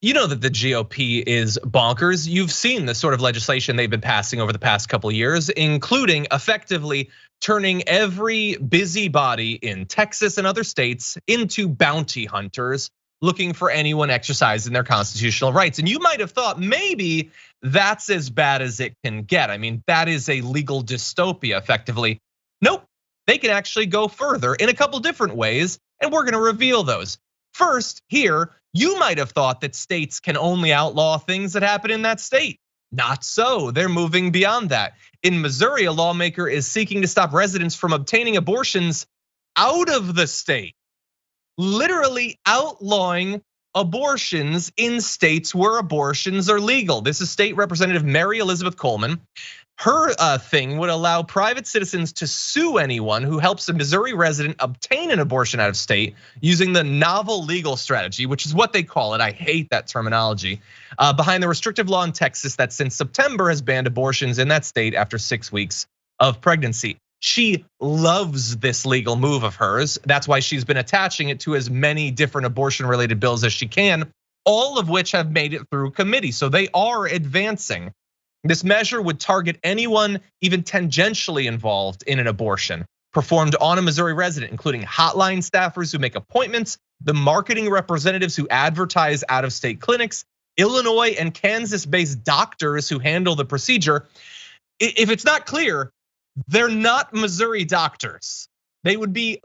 You know that the GOP is bonkers. You've seen the sort of legislation they've been passing over the past couple of years, including effectively turning every busybody in Texas and other states into bounty hunters looking for anyone exercising their constitutional rights. And you might have thought maybe that's as bad as it can get. I mean, that is a legal dystopia effectively. Nope, they can actually go further in a couple different ways, and we're gonna reveal those. First, here, you might have thought that states can only outlaw things that happen in that state. Not so, they're moving beyond that. In Missouri, a lawmaker is seeking to stop residents from obtaining abortions out of the state. Literally outlawing abortions in states where abortions are legal. This is State Representative Mary Elizabeth Coleman. Her thing would allow private citizens to sue anyone who helps a Missouri resident obtain an abortion out of state using the novel legal strategy, which is what they call it. I hate that terminology. Behind the restrictive law in Texas that since September has banned abortions in that state after 6 weeks of pregnancy. She loves this legal move of hers. That's why she's been attaching it to as many different abortion-related bills as she can, all of which have made it through committee. So they are advancing. This measure would target anyone even tangentially involved in an abortion performed on a Missouri resident, including hotline staffers who make appointments, the marketing representatives who advertise out-of-state clinics, Illinois and Kansas-based doctors who handle the procedure. If it's not clear, they're not Missouri doctors. They would be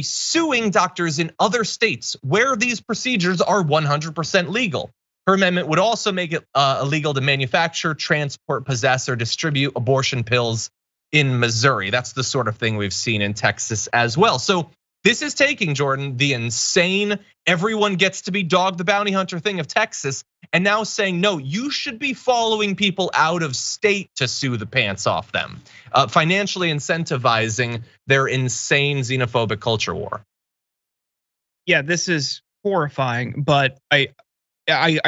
suing doctors in other states where these procedures are 100% legal. Her amendment would also make it illegal to manufacture, transport, possess, or distribute abortion pills in Missouri. That's the sort of thing we've seen in Texas as well. So this is taking, Jordan, the insane everyone gets to be dog the bounty hunter thing of Texas, and now saying, no, you should be following people out of state to sue the pants off them, financially incentivizing their insane xenophobic culture war. Yeah, this is horrifying, but I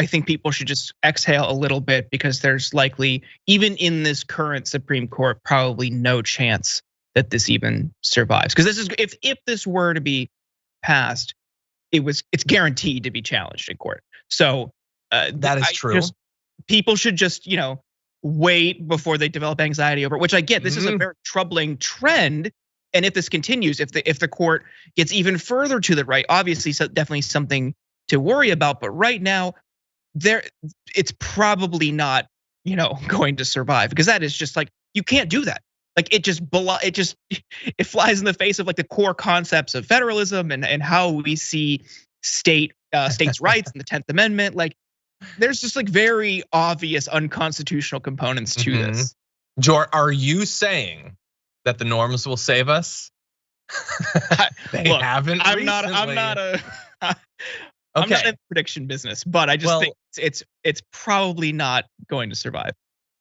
think people should just exhale a little bit because there's likely, even in this current Supreme Court, probably no chance that this even survives. Because this is, if this were to be passed, it's guaranteed to be challenged in court. So that is true. People should just wait before they develop anxiety over it, which I get. This is a very troubling trend. And if this continues, if the court gets even further to the right, obviously definitely something to worry about, but right now, it's probably not, going to survive because that is just like, you can't do that. Like it flies in the face of like the core concepts of federalism and how we see states' rights and the 10th Amendment. Like there's just like very obvious unconstitutional components to this. Jor, are you saying that the norms will save us? Haven't. I'm not in the prediction business, but I just think it's probably not going to survive.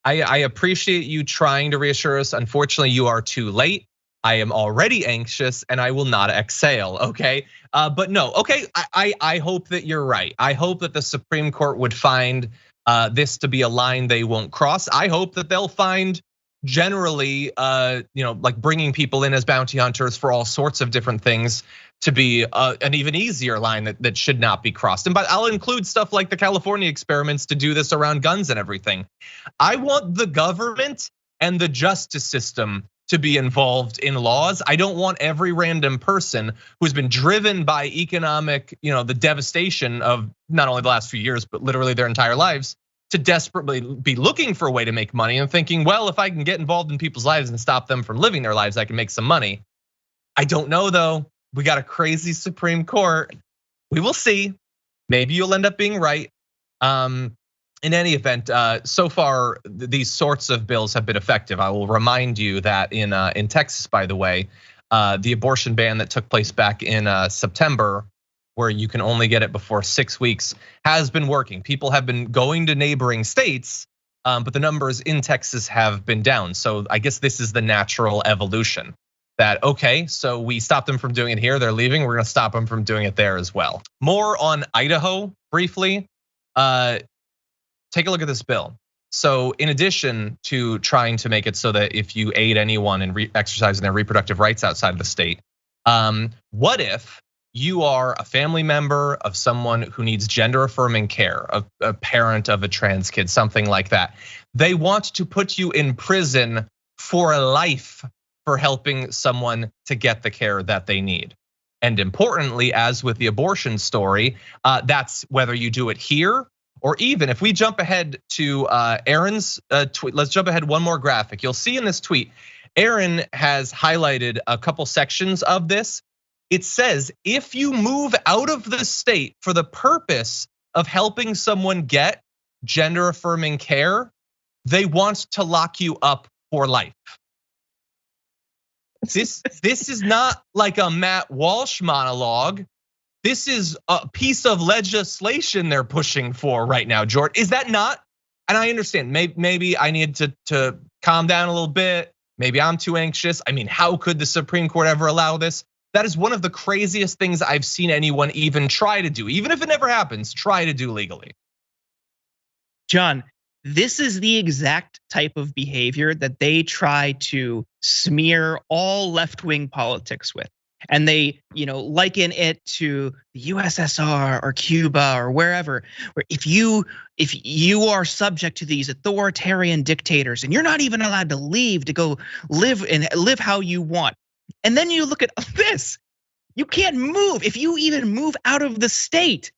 I appreciate you trying to reassure us. Unfortunately, you are too late. I am already anxious and I will not exhale, okay? But no, okay, I hope that you're right. I hope that the Supreme Court would find this to be a line they won't cross. I hope that they'll find generally, like bringing people in as bounty hunters for all sorts of different things to be an even easier line that should not be crossed. And but I'll include stuff like the California experiments to do this around guns and everything. I want the government and the justice system to be involved in laws. I don't want every random person who's been driven by economic, the devastation of not only the last few years, but literally their entire lives, to desperately be looking for a way to make money and thinking, well, if I can get involved in people's lives and stop them from living their lives, I can make some money. I don't know though. We got a crazy Supreme Court. We will see. Maybe you'll end up being right. In any event, so far these sorts of bills have been effective. I will remind you that in Texas, by the way, the abortion ban that took place back in September, where you can only get it before 6 weeks, has been working. People have been going to neighboring states, but the numbers in Texas have been down. So I guess this is the natural evolution. That, okay, so we stopped them from doing it here, they're leaving, we're gonna stop them from doing it there as well. More on Idaho briefly. Take a look at this bill. So in addition to trying to make it so that if you aid anyone in exercising their reproductive rights outside of the state, what if you are a family member of someone who needs gender affirming care, a parent of a trans kid, something like that. They want to put you in prison for life for helping someone to get the care that they need. And importantly, as with the abortion story, that's whether you do it here or even if we jump ahead to Aaron's tweet. Let's jump ahead one more graphic. You'll see in this tweet, Aaron has highlighted a couple sections of this. It says, if you move out of the state for the purpose of helping someone get gender affirming care, they want to lock you up for life. This is not like a Matt Walsh monologue. This is a piece of legislation they're pushing for right now, Jordan. Is that not? And I understand, maybe I need to calm down a little bit. Maybe I'm too anxious. I mean, how could the Supreme Court ever allow this? That is one of the craziest things I've seen anyone even try to do, even if it never happens, try to do legally. John, this is the exact type of behavior that they try to smear all left-wing politics with. And they, liken it to the USSR or Cuba or wherever, where if you are subject to these authoritarian dictators and you're not even allowed to leave to go live how you want. And then you look at this, you can't move. If you even move out of the state,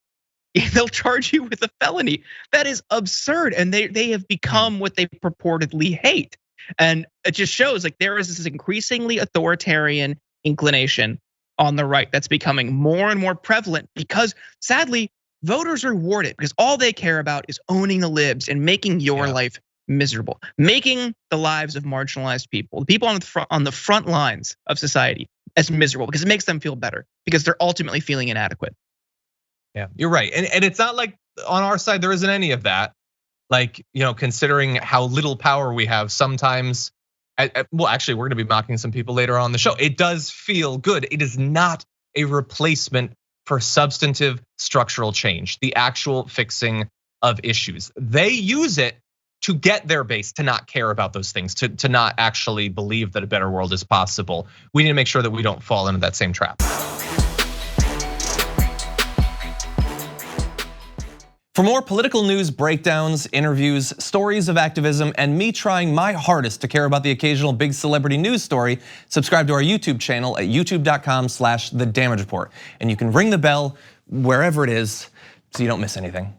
they'll charge you with a felony. That is absurd. And they have become what they purportedly hate. And it just shows like there is this increasingly authoritarian inclination on the right that's becoming more and more prevalent because sadly, voters are rewarded because all they care about is owning the libs and making your life miserable, making the lives of marginalized people, the people on the front lines of society as miserable because it makes them feel better because they're ultimately feeling inadequate. Yeah, you're right. And it's not like on our side, there isn't any of that. Like, considering how little power we have sometimes, well, actually, we're gonna be mocking some people later on the show. It does feel good. It is not a replacement for substantive structural change, the actual fixing of issues. They use it to get their base to not care about those things, to not actually believe that a better world is possible. We need to make sure that we don't fall into that same trap. For more political news breakdowns, interviews, stories of activism, and me trying my hardest to care about the occasional big celebrity news story, subscribe to our YouTube channel at youtube.com/The Damage Report. And you can ring the bell wherever it is so you don't miss anything.